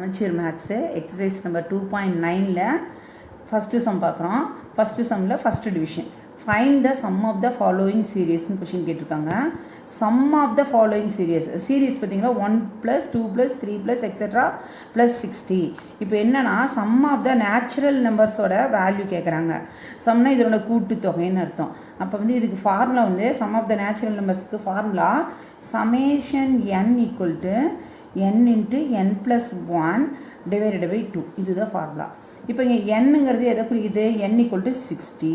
Frontier Maths exercise number 2.9 first sum பார்க்குறோம். first sumல first division. Find the sum of the following series னு question கேட்டிருக்காங்க. sum of the following series பார்த்தீங்கன்னா 1 plus 2 plus 3 plus etc plus 60. இப்போ என்னன்னா sum of the natural numbers ஓட value கேட்குறாங்க. சம்னா இதோட கூட்டுத்தொகைன்னு அர்த்தம். அப்போ வந்து இதுக்கு ஃபார்முலா வந்து sum of the natural numbersக்கு formula summation n equal to n into n plus 1 divided by 2. இதுதான் ஃபார்முலா. இப்போ இங்கே என்னங்கிறது எதை குறிக்குது? n equal to 60.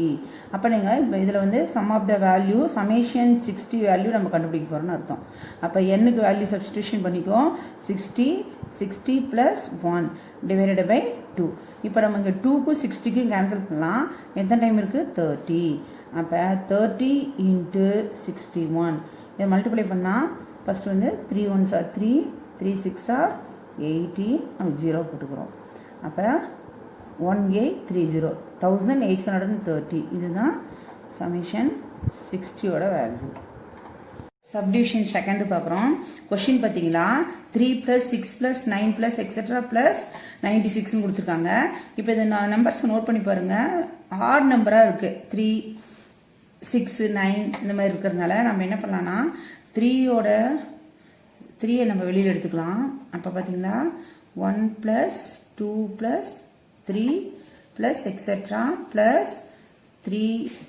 அப்போ நீங்கள் இப்போ இதில் வந்து sum of the value summation 60 value நம்ம கண்டுபிடிக்க போகிறோம்னு அர்த்தம். அப்போ n-க்கு வேல்யூ சப்ஸ்டியூஷன் பண்ணிக்கோ. 60 plus 1 divided by 2. இப்போ நம்ம இங்கே 2க்கும் 60க்கும் கேன்சல் பண்ணலாம். எத்தனை டைம் இருக்குது? 30. அப்போ 30 into 61 இதை மல்டிப்ளை பண்ணால் ஃபஸ்ட்டு வந்து 3 1s are 3, 3 6 are 18, நம்ம 0 போட்டுக்கிறோம். அப்போ 1830 1830 இதுதான் சமேஷன் 60ஓட வேல்யூ. சப்டிவிஷன் செகண்ட் பார்க்குறோம். கொஷின் பார்த்தீங்களா 3 + 6 + 9 + எக்ஸெட்ரா + 96ன்னு கொடுத்துருக்காங்க. இப்போ இதை நான் நம்பர்ஸ் நோட் பண்ணி பாருங்கள். ஆட் நம்பராக இருக்குது. 3 6 9 இந்த மாதிரி இருக்கிறதுனால நம்ம என்ன பண்ணலான்னா 3யை நம்ம வெளியில் எடுத்துக்கலாம். அப்போ பார்த்தீங்களா 1 + 2 + 3 + எக்ஸெட்ரா + 3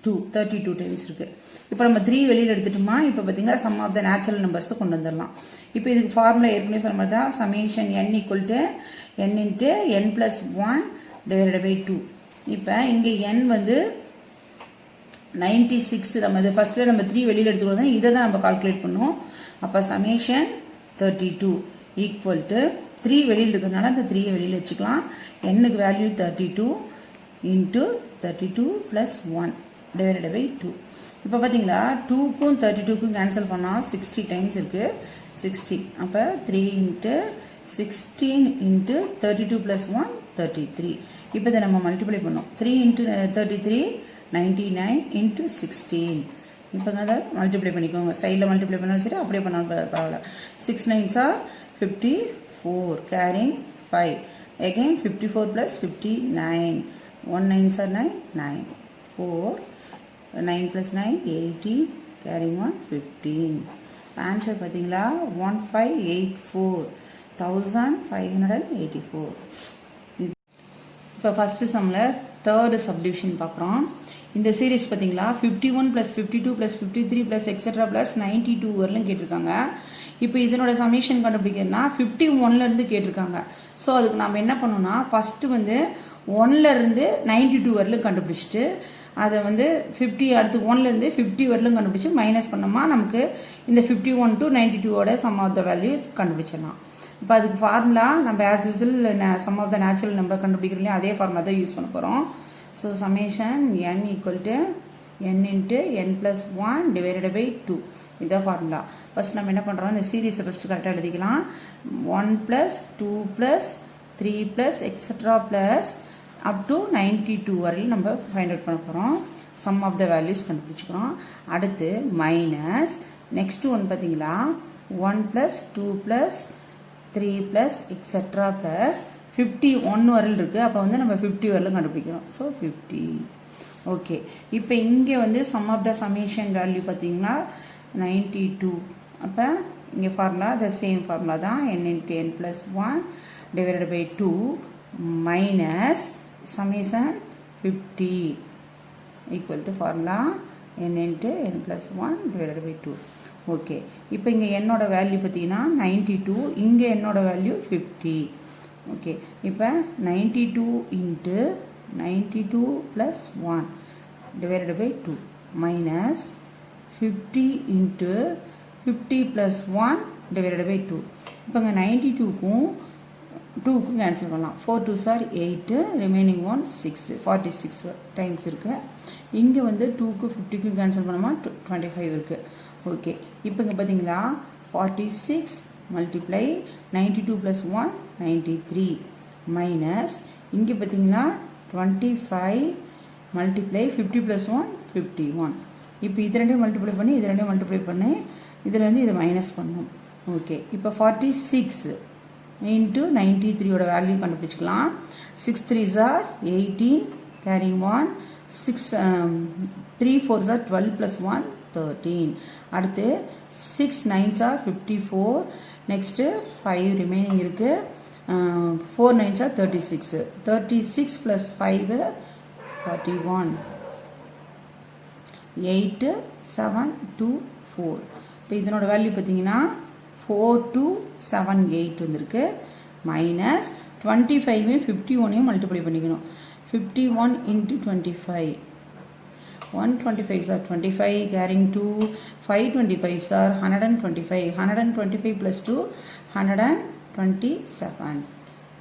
2 32 டைம்ஸ் இருக்குது. இப்போ நம்ம 3 வெளியில் எடுத்துட்டோமா? இப்போ பார்த்தீங்கன்னா சம் ஆஃப் த நேச்சுரல் நம்பர்ஸை கொண்டு வந்துடலாம். இப்போ இதுக்கு ஃபார்முலா ஏற்கனவே சொன்ன மாதிரி தான் summation n equal to n into n + 1 divided by 2. இப்போ இங்கே n வந்து 96. நம்ம இது ஃபஸ்ட்டில் நம்ம 3 வெளியில் எடுத்துக்கணும். இதை தான் நம்ம கால்குலேட் பண்ணுவோம். அப்போ சமேஷன் 32 ஈக்குவல் டு 3 வெளியில் இருக்கிறதுனால அந்த 3யை வெளியில் வச்சுக்கலாம். n-க்கு வேல்யூ 32 இன்ட்டு 32 + 1 டிவைடட் பை 2. இப்போ பார்த்தீங்களா 2க்கும் 32க்கும் கேன்சல் பண்ணால் 60 டைம்ஸ் இருக்குது. 60. அப்போ 3 இன்ட்டு 16 இன்ட்டு 32 + 1 33. இப்போ இதை நம்ம மல்டிப்ளை பண்ணோம். 3 இன்ட்டு 33 99 இன்ட்டு 16. இப்போ அதை மல்டிப்ளை பண்ணிக்கோங்க. சைடில் மல்டிப்ளை பண்ணாலும் சரி, அப்படியே பண்ணாலும் பரவாயில்ல. 6 9s are 54 carrying 5. Again 54 + 59. 1 9s are 9 9 4 9 + 9 18 carrying 1 15. Answer பார்த்தீங்களா 1584 1584. இப்போ ஃபஸ்ட்டு சம்மில் தேர்டு சப்டிவிஷன் பார்க்குறோம். இந்த சீரீஸ் பார்த்தீங்களா 51 + 52 + 53 + எக்ஸெட்ரா + 92 வரலும் கேட்டிருக்காங்க. இப்போ இதனோட சமேஷன் கண்டுபிடிக்கிறதுனா 51லேருந்து கேட்டிருக்காங்க. ஸோ அதுக்கு நம்ம என்ன பண்ணோம்னா ஃபஸ்ட்டு வந்து 1லேருந்து 92 வரலும் கண்டுபிடிச்சிட்டு அதை வந்து 50 அடுத்து 1லேருந்து 50 வரலும் கண்டுபிடிச்சி மைனஸ் பண்ணோமா நமக்கு இந்த 51 to 92ஓட சம் ஆஃப் த வேல்யூ கண்டுபிடிச்சிடலாம். இப்போ அதுக்கு ஃபார்முலா நம்ம as usual sum of the natural number கண்டுபிடிக்கிறோம் அதே ஃபார்முலா தான் யூஸ் பண்ண போகிறோம். So summation n equal to n into n + 1 divided by 2 இதான் ஃபார்முலா. ஃபஸ்ட் நம்ம என்ன பண்ணுறோம், இந்த சீரீஸை ஃபஸ்ட்டு கரெக்டாக எழுதிக்கலாம். 1 + 2 + 3 + எக்ஸெட்ரா + அப் டு 92 வரையில் நம்ம ஃபைண்ட் அவுட் பண்ண போகிறோம். சம் ஆஃப் த வேல்யூஸ் கண்டுபிடிச்சிக்கிறோம். அடுத்து மைனஸ் நெக்ஸ்ட் ஒன் பார்த்தீங்களா 1 + 2 + 3 + எக்ஸெட்ரா + 51 வரையில் இருக்குது. அப்போ வந்து நம்ம 50 வரையிலும் கண்டுபிடிக்கிறோம். ஸோ 50. ஓகே. இப்போ இங்கே வந்து sum of the summation value பார்த்தீங்கன்னா 92. அப்போ இங்கே ஃபார்முலா த சேம் ஃபார்முலா தான் n into n + 1 divided by 2 minus summation 50 equal to formula n into n + 1 divided by 2. Okay. இப்போ இங்கே என்னோட வேல்யூ பார்த்தீங்கன்னா 92, இங்கே என்னோட வேல்யூ 50. ஓகே. இப்போ 92 into 92 + 1 divided by 2 minus 50 into 50 + 1 divided by 2. இப்போ இங்கே 92க்கும் 2க்கும் கேன்சல் பண்ணலாம். 4 2s are 8 ரிமைனிங் 1 6 46 டைம்ஸ் இருக்குது. இங்கே வந்து 2க்கும் 50க்கும் கேன்சல் பண்ணோமா 25 இருக்குது. ஓகே. இப்போ இங்கே பார்த்தீங்களா 46 மல்டிப்ளை 92 + 1 93 மைனஸ் இங்கே பார்த்தீங்கன்னா 25 மல்டிப்ளை 50 + 1 51. இப்போ இது ரெண்டையும் மல்டிப்ளை பண்ணி இது ரெண்டையும் மல்டிப்ளை பண்ணி இதில் வந்து இதை மைனஸ் பண்ணணும். ஓகே. இப்போ 46 into 93 ஓட value கண்டுபிடிச்சிக்கலாம். 6 3s are 18 carrying 1, 3 4s are 12 plus 1 13. அடுத்து 6 9s are 54. next 5 remaining இருக்கு. 4 9s are 36. 36 plus 5 41. 8 7 2 4. இப்போ இதனோட வேல்யூ பார்த்தீங்கன்னா 4278 வந்திருக்கு. மைனஸ் 25 51 மல்டிப்ளை பண்ணிக்கணும். 51 into 25. 125s are 25 carrying 2. 525s are 125. 125 plus 2 127.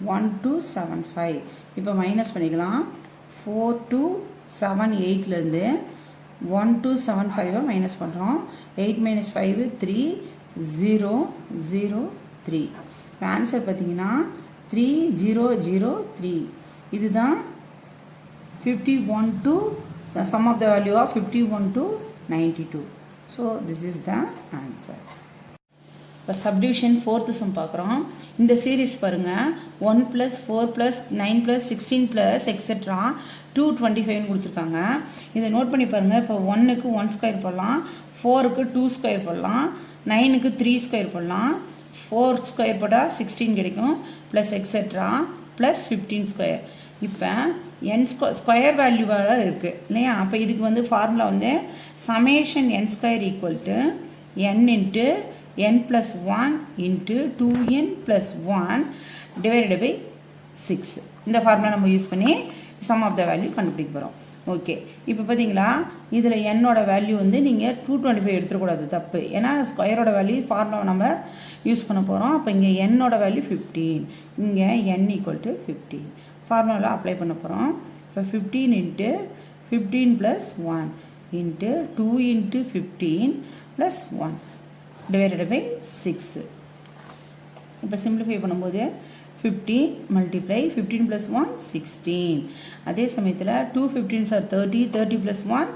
1275. இப்போ மைனஸ் பண்ணிக்கலாம். 4278லேருந்து 1275 மைனஸ் பண்ணுறோம். 8 minus 5 3 0 0 3. இப்போ ஆன்சர் பார்த்தீங்கன்னா 3003. இதுதான் 51 to sum of the value of 51 to 92. So this is the answer. இப்போ சப்டிவிஷன் 4th சம் பார்க்குறோம். இந்த சீரீஸ் பாருங்கள் 1 + 4 + 9 + 16 + எக்ஸெட்ரா 225 கொடுத்துருக்காங்க. இதை நோட் பண்ணி பாருங்கள். இப்போ 1க்கு 1 ஸ்கொயர் போடலாம், 4க்கு 2 ஸ்கொயர் போடலாம், 9க்கு 3 ஸ்கொயர் போடலாம், 4 ஸ்கொயர் போட்டால் 16 கிடைக்கும், ப்ளஸ் எக்ஸெட்ரா ப்ளஸ் 15 ஸ்கொயர். இப்போ n ஸ்கொயர் வேல்யூவாக இருக்குது இல்லையா? அப்போ இதுக்கு வந்து ஃபார்முலா வந்து summation n square equal to n into n plus 1 into 2n plus 1 divided by 6. இந்த ஃபார்முலா நம்ம யூஸ் பண்ணி சம் ஆஃப் த வேல்யூ கண்டுபிடிக்க போகிறோம். ஓகே, இப்போ பார்த்தீங்களா இதில் என்னோட வேல்யூ வந்து நீங்கள் 225 எடுத்துக்கூடாது, தப்பு. ஏன்னா ஸ்கொயரோட வேல்யூ ஃபார்முலா நம்ம யூஸ் பண்ண போகிறோம். அப்போ இங்கே என்னோட வேல்யூ 15, இங்கே n ஈக்குவல் டு 15 ஃபார்முலாவில் அப்ளை பண்ண போகிறோம். இப்போ 15 into 15 plus 1 into 2 into 15 plus 1 divided by 6. இப்போ சிம்பிளிஃபை பண்ணும்போது 15 multiply 15 plus 1 16. அதே சமயத்தில் 2 15s are 30, 30 plus 1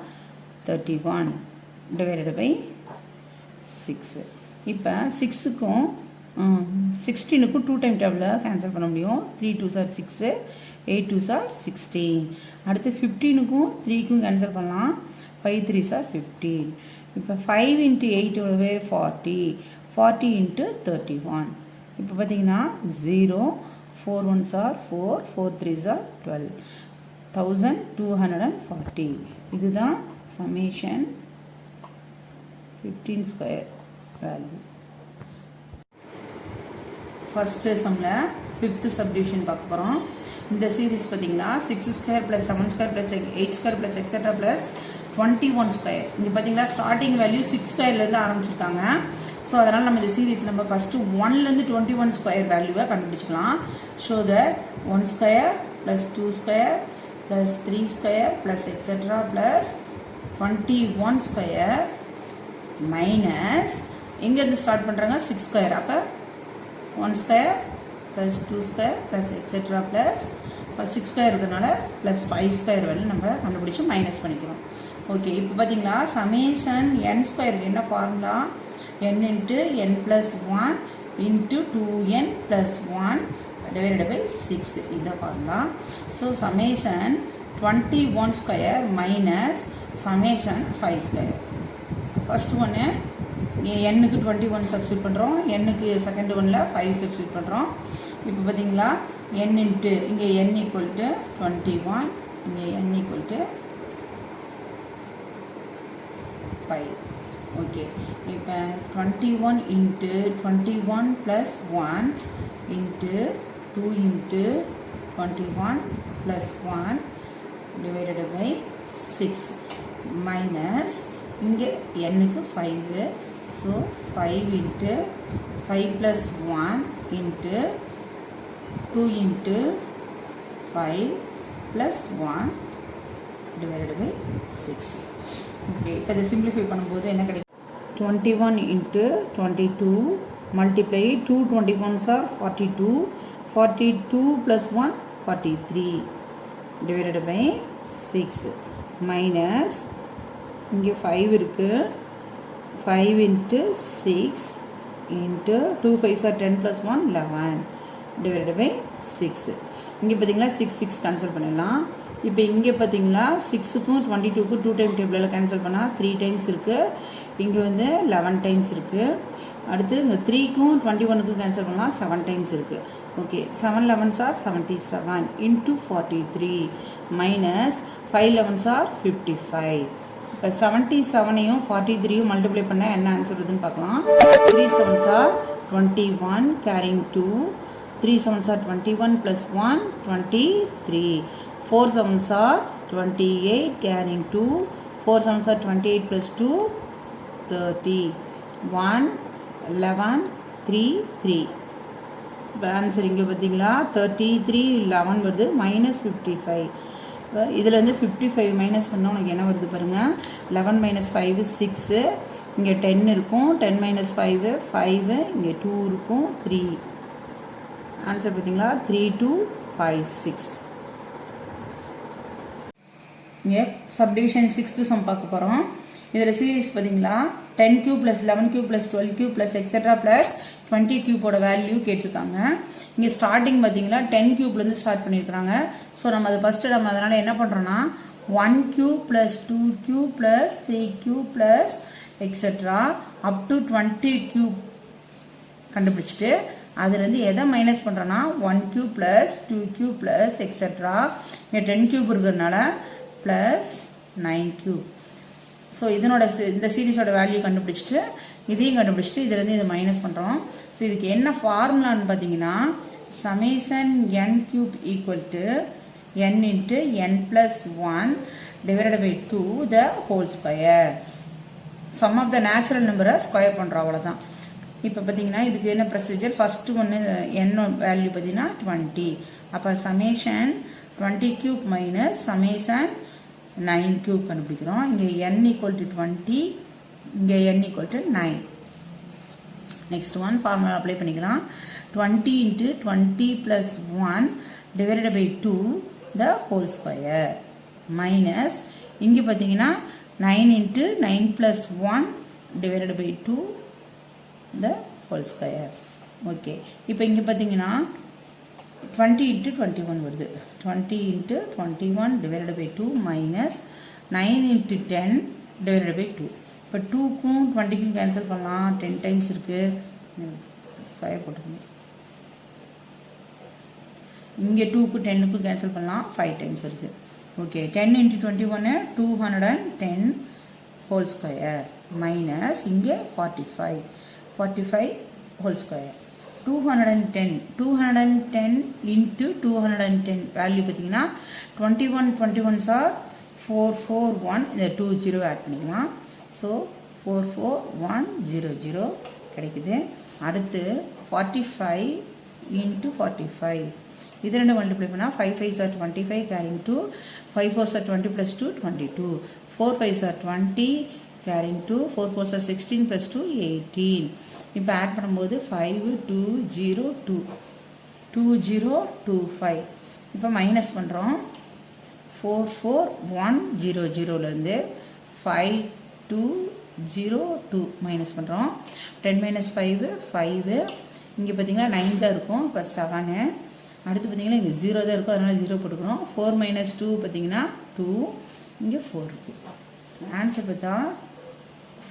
31 divided by 6. இப்போ 6க்கும் 16க்கும் 2 டைம் டேபிளில் கேன்சல் பண்ண முடியும். 3 2s are 6, 8 2s are 16. அடுத்து 15க்கும் 3க்கும் கேன்சல் பண்ணலாம். 5 3s are 15. இப்போ 5 into 8 எவ்வளவு 40, 40 into 31. இப்போ பார்த்தீங்கன்னா 0, 4 1s are 4, 4 3s are 12, 1240. இதுதான் சமேஷன் 15 ஸ்கொயர் வேல்யூ. ஃபஸ்ட்டு சம்மில் 5th சப்டிவிஷன் பார்க்க போகிறோம். இந்த சீரீஸ் பார்த்தீங்கன்னா 6 square plus 7 square plus 8 square plus etcetera plus 21 square. இங்கே பார்த்தீங்கன்னா ஸ்டார்டிங் வேல்யூ 6 ஸ்கொயர்லேருந்து ஆரம்பிச்சிருக்காங்க. ஸோ அதனால் நம்ம இந்த சீரீஸ் நம்ம ஃபஸ்ட்டு 1லேருந்து 21 ஸ்கொயர் வேல்யூவை கண்டுபிடிச்சிக்கலாம். So that 1 square plus 2 square plus 3 square plus etcetera plus 21 square minus எங்கேருந்து ஸ்டார்ட் பண்ணுறாங்க 6 ஸ்கொயர். அப்போ 1 square plus 2 square plus etcetera plus 6 square இருக்கிறதுனால ப்ளஸ் 5 ஸ்கொயர் வேல்யூ நம்ம கண்டுபிடிச்சி மைனஸ் பண்ணிக்கிறோம். ஓகே, இப்போ பார்த்தீங்கன்னா சமேஷன் n ஸ்கொயருக்கு என்ன formula? n into n plus 1 into 2n plus 1 divided by 6. இதுதான் formula. So summation 21 square minus summation 5 square. First ஒன்று n-க்கு 21 சப்ஸ்டியூட் பண்ணுறோம், n-க்கு செகண்ட் ஒன்னில் 5 சப்ஸ்டியூட் பண்ணுறோம். இப்போ பார்த்தீங்களா n இன்ட்டு இங்கே n ஈக்குவல் டு 21, இங்கே n ஈக்குவல் டு 5. ஓகே, இப்போ 21 into 21 plus 1 into 2 into 21 plus 1 divided by 6 minus இங்கே n-க்கு 5. So 5 into 5 plus 1 into 2 into 5 plus 1 divided by 6. Okay, இப்போ இதை சிம்பிளிஃபை பண்ணும்போது என்ன கிடைக்கும்? 21 into 22 multiply 2 21s are 42, 42 plus 1 43 divided by 6 minus இங்கே 5 இருக்குது, 5 into 6 into 2 5s are 10 plus 1 11 divided by 6. இங்கே பார்த்தீங்களா 6 கேன்சல் பண்ணிடலாம். இப்போ இங்கே பார்த்தீங்களா 6க்கும் 22க்கும் 2 டைம் டேபிளில் கேன்சல் பண்ணால் 3 டைம்ஸ் இருக்குது. இங்கே வந்து 11 டைம்ஸ் இருக்குது. அடுத்து இந்த 3க்கும் 21க்கும் கேன்சல் பண்ணால் 7 டைம்ஸ் இருக்குது. Okay, 7 11s are 77 into 43 minus 5 11s are 55. இப்போ 77ஐயும் 43யும் மல்டிப்ளை பண்ணால் என்ன ஆன்சர் வருதுன்னு பார்க்கலாம். 3 7s are 21 carrying 2. 3 7s are 21 plus 1 23. 4 7s are 28 carrying 2. 4 7s are 28 plus 2 30. 1 11 3 3. இப்போ ஆன்சர் இங்கே பார்த்தீங்களா 33 11 வருது மைனஸ் 55. இதில் வந்து 55 மைனஸ் பண்ணால் உனக்கு என்ன வருது பாருங்கள். 11 மைனஸ் 5 6. இங்கே 10 இருக்கும். 10 மைனஸ் 5 5. இங்கே 2 இருக்கும் 3. ஆன்சர் பார்த்தீங்களா 3 2 5 6. இங்கே சப்டிவிஷன் 6th சம் பார்க்க போகிறோம். இதில் சீரீஸ் பார்த்தீங்களா 10 cube plus 11 cube plus 12 cube plus etcetera plus 20 cube value கேட்டிருக்காங்க. இங்கே ஸ்டார்டிங் பார்த்தீங்களா 10 cubeலேருந்து ஸ்டார்ட் பண்ணியிருக்கிறாங்க. ஸோ நம்ம அது ஃபஸ்ட்டு நம்ம அதனால் என்ன பண்ணுறோன்னா 1 cube plus 2 cube plus 3 cube plus etcetera up to 20 cube கண்டுபிடிச்சிட்டு அதுலேருந்து எதை மைனஸ் பண்ணுறோன்னா 1 cube plus 2 cube plus etcetera இங்கே 10 cube இருக்கிறதுனால ப்ளஸ் 9 cube. ஸோ இதனோட இந்த சீரீஸோட வேல்யூ கண்டுபிடிச்சிட்டு இதையும் கண்டுபிடிச்சிட்டு இதுலேருந்து இதை மைனஸ் பண்ணுறோம். ஸோ இதுக்கு என்ன ஃபார்முலான்னு பார்த்தீங்கன்னா summation n cube equal to n into n plus 1 divided by 2 the whole square. Sum of the natural நம்பரை ஸ்கொயர் பண்ணுறோம், அவ்வளோதான். இப்போ பார்த்தீங்கன்னா இதுக்கு என்ன ப்ரொசீஜர், ஃபஸ்ட்டு ஒன்று n வேல்யூ பார்த்தீங்கன்னா 20. அப்போ summation 20 cube minus summation 9 cube கண்டுபிடிக்கிறோம். இங்கே n ஈக்குவல் டு 20, இங்கே n equal to 9. Next one formula apply பண்ணிக்கலாம். 20 into 20 plus 1 divided by 2 the whole square minus இங்கே பார்த்தீங்கன்னா 9 into 9 plus 1 divided by 2 the whole square. Okay, இப்போ இங்கே பார்த்தீங்கன்னா 20 into 21 வருது. 20 into 21 divided by 2 minus 9 into 10 divided by 2. இப்போ 2க்கும் 20க்கும் cancel பண்ணலாம். 10 times இருக்குது, ஸ்கொயர் போட்டுக்கணும். இங்கே 2க்கும் 10க்கும் கேன்சல் பண்ணலாம். 5 டைம்ஸ் இருக்குது. Okay, 10 into 21 210 whole square minus இங்கே 45 ஹோல் ஸ்கொயர். 210 into 210 வேல்யூ பார்த்தீங்கன்னா 21 21s are 441. இந்த 20 ஆட் பண்ணிக்கலாம். ஸோ 44100 கிடைக்குது. அடுத்து 45 into 45 இது ரெண்டு மல்டிப்ளை பண்ணால் 5 5s are 25 carrying 2. 5 4s are 20 plus 2 22. 4 5s are 20 carrying 2. 4 4s are 16 plus 2 18. இப்போ ஆட் பண்ணும்போது 5202 2025. இப்போ மைனஸ் பண்ணுறோம். 44100லேருந்து 5202 மைனஸ் பண்ணுறோம். 10 மைனஸ் 5 5. இங்கே பார்த்தீங்கன்னா 9 தான் இருக்கும். இப்போ 7. அடுத்து பார்த்தீங்கன்னா இங்கே 0 தான் இருக்கும், அதனால் 0 போட்டுக்கிறோம். 4 மைனஸ் 2 பார்த்தீங்கன்னா 2. இங்கே 4 இருக்குது. ஆன்சர் பார்த்தா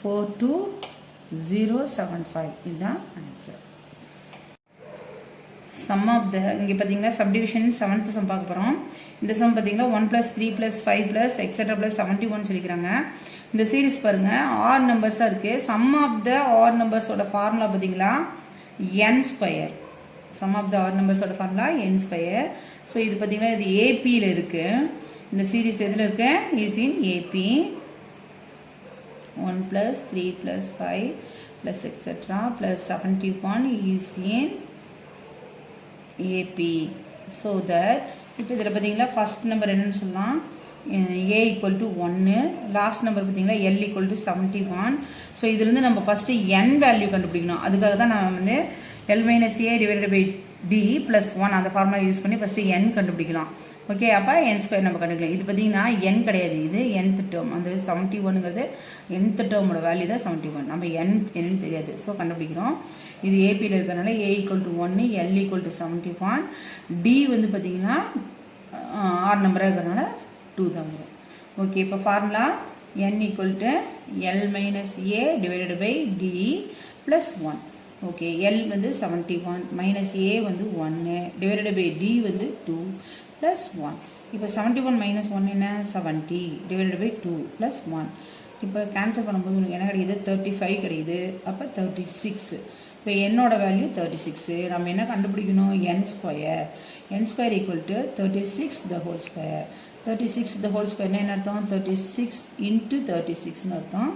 42075. இதுதான் ஆன்சர். சம் ஆஃப் த இங்கே பார்த்தீங்கன்னா சப்டிவிஷன் 7th சம் பார்க்க போகிறோம். இந்த சம் பார்த்தீங்கன்னா 1 + 3 + 5 + எக்ஸெட்ரா + 71 சொல்லிக்கிறாங்க. இந்த சீரீஸ் பாருங்கள், ஆர் நம்பர்ஸாக இருக்குது. சம் ஆஃப் த ஆர் நம்பர்ஸோட ஃபார்முலா பார்த்தீங்களா n square. Sum of the odd நம்பர்ஸோட ஃபார்முலா n ஸ்கொயர். ஸோ இது பார்த்தீங்கன்னா இது ஏபியில் இருக்குது. இந்த சீரீஸ் எதில் இருக்கு? Is in AP. 1 + 3 + 5 + etcetera + 71 is in AP. So that இப்போ இதில் பார்த்தீங்கன்னா ஃபர்ஸ்ட் நம்பர் என்னன்னு சொல்லலாம், A = 1. லாஸ்ட் நம்பர் பார்த்தீங்கன்னா L = 71. ஸோ இதுலேருந்து நம்ம ஃபஸ்ட்டு n வேல்யூ கண்டுபிடிக்கணும். அதுக்காக தான் நான் வந்து L - A / d + 1 அந்த ஃபார்முலா யூஸ் பண்ணி ஃபஸ்ட்டு n கண்டுபிடிக்கலாம். ஓகே, அப்போ n² நம்ம கண்டுபிடிக்கலாம். இது பார்த்தீங்கன்னா n கிடையாது, இது nth டேர்ம். அந்த 71ங்கிறது nth டேர்மோட வேல்யூ தான் 71. நம்ம n தெரியாது, ஸோ கண்டுபிடிக்கிறோம். இது ஏபியில் இருக்கிறனால a = 1, l = 71, d வந்து பார்த்தீங்கன்னா ஆட் நம்பராக இருக்கிறனால 2 தான் வரும். ஓகே, இப்போ formula n = l - a / d + 1. Okay, l வந்து 71 - a வந்து 1 / d வந்து 2 + 1. இப்போ 71 - 1 என்ன? 70 / 2 + 1. இப்போ கேன்சல் பண்ணும்போது உங்களுக்கு என்ன கிடைக்குது? 35 கிடைக்குது. அப்போ 36. இப்போ என்னோட வேல்யூ 36. நம்ம என்ன கண்டுபிடிக்கணும்? n². n² = 36 the whole square. 36 the whole square என்ன அர்த்தம்? 36 × 36ன்னு அர்த்தம்.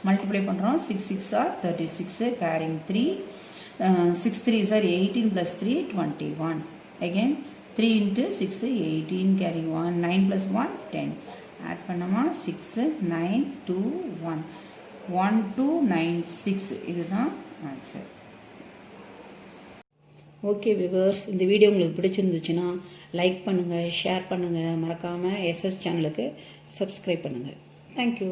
மல்டிப்ளை பண்ணுறோம். 6 6 are 36, carrying 3. 6 3s are 18 + 3 21. Again 3 × 6 18, carrying 1. 9 + 1 10. Add பண்ணோமா 6 9 2 1 1 2 9 6. இதுதான் ஆன்சர். ஓகே விவர்ஸ், இந்த வீடியோ உங்களுக்கு பிடிச்சிருந்துச்சுன்னா லைக் பண்ணுங்கள், ஷேர் பண்ணுங்கள், மறக்காமல் SS சேனலுக்கு சப்ஸ்கிரைப் பண்ணுங்கள். தேங்க்யூ.